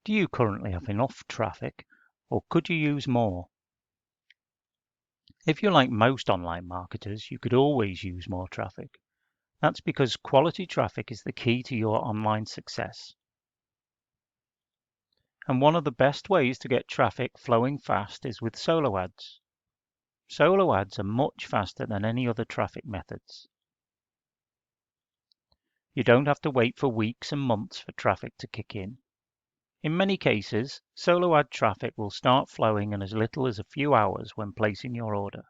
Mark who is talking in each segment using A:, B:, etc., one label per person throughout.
A: Do you currently have enough traffic, or could you use more? If you're like most online marketers, you could always use more traffic. That's because quality traffic is the key to your online success. And one of the best ways to get traffic flowing fast is with solo ads. Solo ads are much faster than any other traffic methods. You don't have to wait for weeks and months for traffic to kick in. In many cases, solo ad traffic will start flowing in as little as a few hours when placing your order.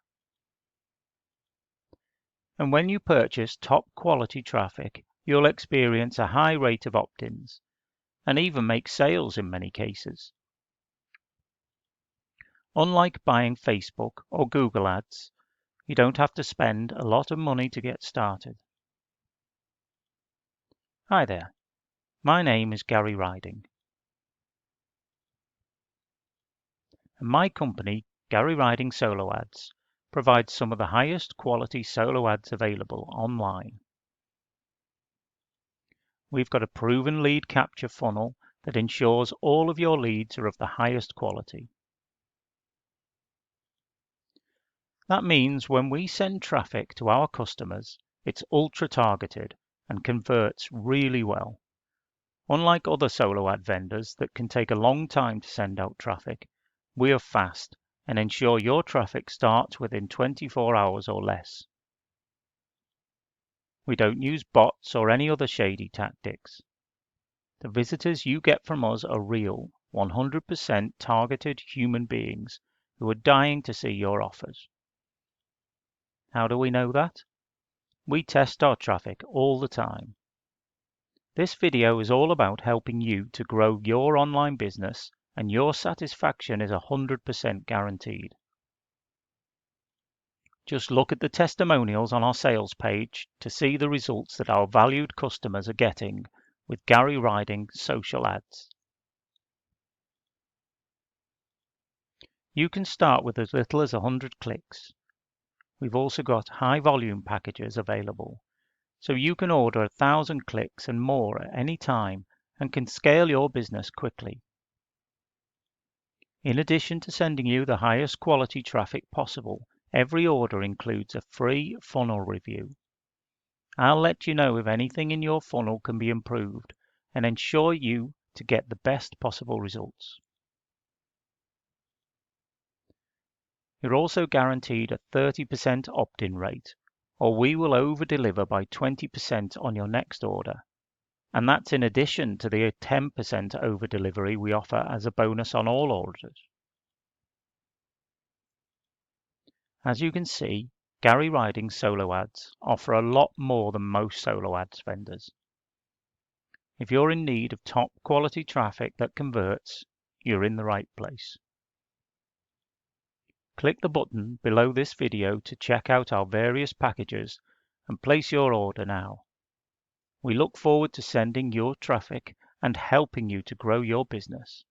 A: And when you purchase top quality traffic, you'll experience a high rate of opt-ins and even make sales in many cases. Unlike buying Facebook or Google ads, you don't have to spend a lot of money to get started. Hi there, my name is Gary Riding. And my company, Gary Riding Solo Ads, provides some of the highest quality solo ads available online. We've got a proven lead capture funnel that ensures all of your leads are of the highest quality. That means when we send traffic to our customers, it's ultra targeted and converts really well. Unlike other solo ad vendors that can take a long time to send out traffic, we are fast and ensure your traffic starts within 24 hours or less. We don't use bots or any other shady tactics. The visitors you get from us are real, 100% targeted human beings who are dying to see your offers. How do we know that? We test our traffic all the time. This video is all about helping you to grow your online business, and your satisfaction is 100% guaranteed. Just look at the testimonials on our sales page to see the results that our valued customers are getting with Gary Riding social ads. You can start with as little as 100 clicks. We've also got high volume packages available, so you can order 1,000 clicks and more at any time and can scale your business quickly. In addition to sending you the highest quality traffic possible, every order includes a free funnel review. I'll let you know if anything in your funnel can be improved and ensure you to get the best possible results. You're also guaranteed a 30% opt-in rate, or we will over-deliver by 20% on your next order. And that's in addition to the 10% over-delivery we offer as a bonus on all orders. As you can see, Gary Riding solo ads offer a lot more than most solo ads vendors. If you're in need of top quality traffic that converts, you're in the right place. Click the button below this video to check out our various packages and place your order now. We look forward to sending your traffic and helping you to grow your business.